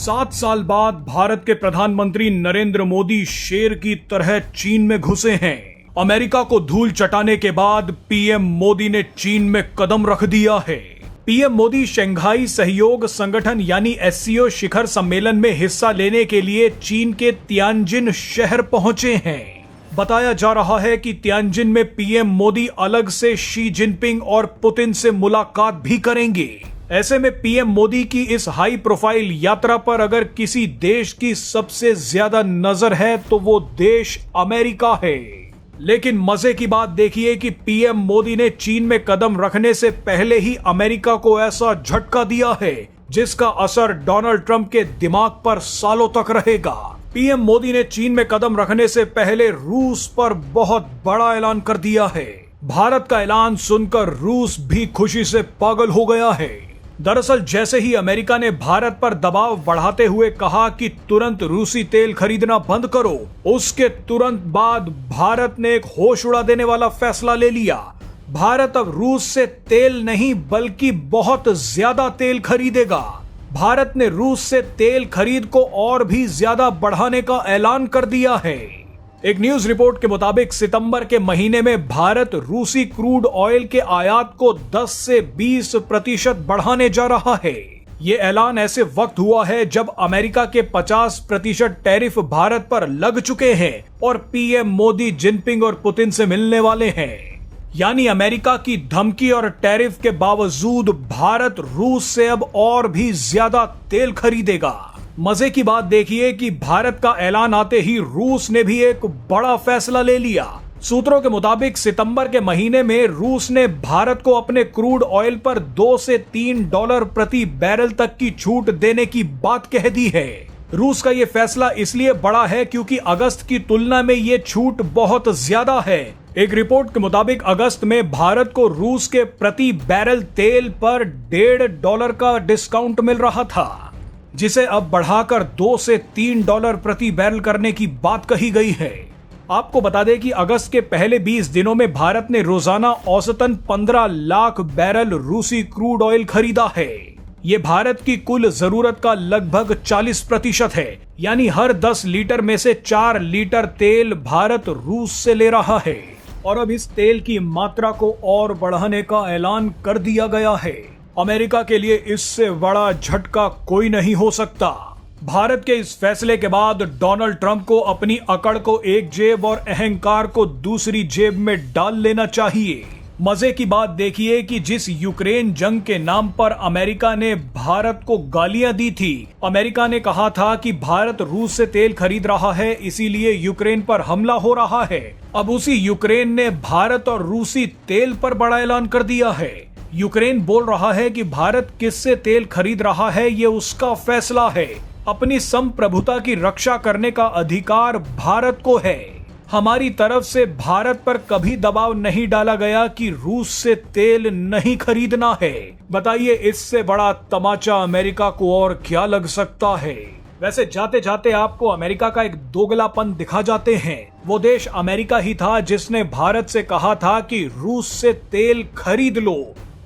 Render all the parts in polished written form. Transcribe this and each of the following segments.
7 साल बाद भारत के प्रधानमंत्री नरेंद्र मोदी शेर की तरह चीन में घुसे हैं। अमेरिका को धूल चटाने के बाद पीएम मोदी ने चीन में कदम रख दिया है। पीएम मोदी शंघाई सहयोग संगठन यानी एससीओ शिखर सम्मेलन में हिस्सा लेने के लिए चीन के तियानजिन शहर पहुंचे हैं। बताया जा रहा है कि तियानजिन में पीएम मोदी अलग से शी जिनपिंग और पुतिन से मुलाकात भी करेंगे। ऐसे में पीएम मोदी की इस हाई प्रोफाइल यात्रा पर अगर किसी देश की सबसे ज्यादा नजर है तो वो देश अमेरिका है। लेकिन मजे की बात देखिए कि पीएम मोदी ने चीन में कदम रखने से पहले ही अमेरिका को ऐसा झटका दिया है जिसका असर डोनाल्ड ट्रंप के दिमाग पर सालों तक रहेगा। पीएम मोदी ने चीन में कदम रखने से पहले रूस पर बहुत बड़ा ऐलान कर दिया है। भारत का ऐलान सुनकर रूस भी खुशी से पागल हो गया है। दरअसल जैसे ही अमेरिका ने भारत पर दबाव बढ़ाते हुए कहा कि तुरंत रूसी तेल खरीदना बंद करो, उसके तुरंत बाद भारत ने एक होश उड़ा देने वाला फैसला ले लिया। भारत अब रूस से तेल नहीं बल्कि बहुत ज्यादा तेल खरीदेगा। भारत ने रूस से तेल खरीद को और भी ज्यादा बढ़ाने का ऐलान कर दिया है। एक न्यूज रिपोर्ट के मुताबिक सितंबर के महीने में भारत रूसी क्रूड ऑयल के आयात को 10 से 20% बढ़ाने जा रहा है। ये ऐलान ऐसे वक्त हुआ है जब अमेरिका के 50% टैरिफ भारत पर लग चुके हैं और पीएम मोदी जिनपिंग और पुतिन से मिलने वाले हैं। यानी अमेरिका की धमकी और टैरिफ के बावजूद भारत रूस से अब और भी ज्यादा तेल खरीदेगा। मजे की बात देखिए कि भारत का ऐलान आते ही रूस ने भी एक बड़ा फैसला ले लिया। सूत्रों के मुताबिक सितंबर के महीने में रूस ने भारत को अपने क्रूड ऑयल पर $2 से $3 प्रति बैरल तक की छूट देने की बात कह दी है। रूस का ये फैसला इसलिए बड़ा है क्योंकि अगस्त की तुलना में ये छूट बहुत ज्यादा है। एक रिपोर्ट के मुताबिक अगस्त में भारत को रूस के प्रति बैरल तेल पर $1.5 का डिस्काउंट मिल रहा था, जिसे अब बढ़ाकर $2 से $3 प्रति बैरल करने की बात कही गई है। आपको बता दें कि अगस्त के पहले 20 दिनों में भारत ने रोजाना औसतन 15 लाख बैरल रूसी क्रूड ऑयल खरीदा है। ये भारत की कुल जरूरत का लगभग 40% है। यानी हर 10 लीटर में से 4 लीटर तेल भारत रूस से ले रहा है और अब इस तेल की मात्रा को और बढ़ाने का ऐलान कर दिया गया है। अमेरिका के लिए इससे बड़ा झटका कोई नहीं हो सकता। भारत के इस फैसले के बाद डोनाल्ड ट्रंप को अपनी अकड़ को एक जेब और अहंकार को दूसरी जेब में डाल लेना चाहिए। मजे की बात देखिए कि जिस यूक्रेन जंग के नाम पर अमेरिका ने भारत को गालियां दी थी, अमेरिका ने कहा था कि भारत रूस से तेल खरीद रहा है इसीलिए यूक्रेन पर हमला हो रहा है। अब उसी यूक्रेन ने भारत और रूसी तेल पर बड़ा ऐलान कर दिया है। यूक्रेन बोल रहा है कि भारत किससे तेल खरीद रहा है ये उसका फैसला है। अपनी संप्रभुता की रक्षा करने का अधिकार भारत को है। हमारी तरफ से भारत पर कभी दबाव नहीं डाला गया कि रूस से तेल नहीं खरीदना है। बताइए इससे बड़ा तमाचा अमेरिका को और क्या लग सकता है। वैसे जाते जाते आपको अमेरिका का एक दोगलापन दिखा जाते हैं। वो देश अमेरिका ही था जिसने भारत से कहा था कि रूस से तेल खरीद लो,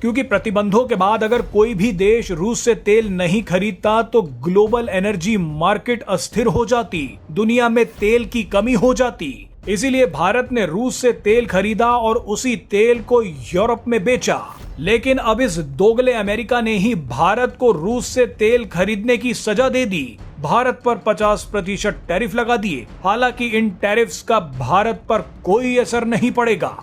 क्योंकि प्रतिबंधों के बाद अगर कोई भी देश रूस से तेल नहीं खरीदता तो ग्लोबल एनर्जी मार्केट अस्थिर हो जाती, दुनिया में तेल की कमी हो जाती। इसीलिए भारत ने रूस से तेल खरीदा और उसी तेल को यूरोप में बेचा। लेकिन अब इस दोगले अमेरिका ने ही भारत को रूस से तेल खरीदने की सजा दे दी। भारत पर 50% टैरिफ लगा दिए। हालांकि इन टैरिफ्स का भारत पर कोई असर नहीं पड़ेगा।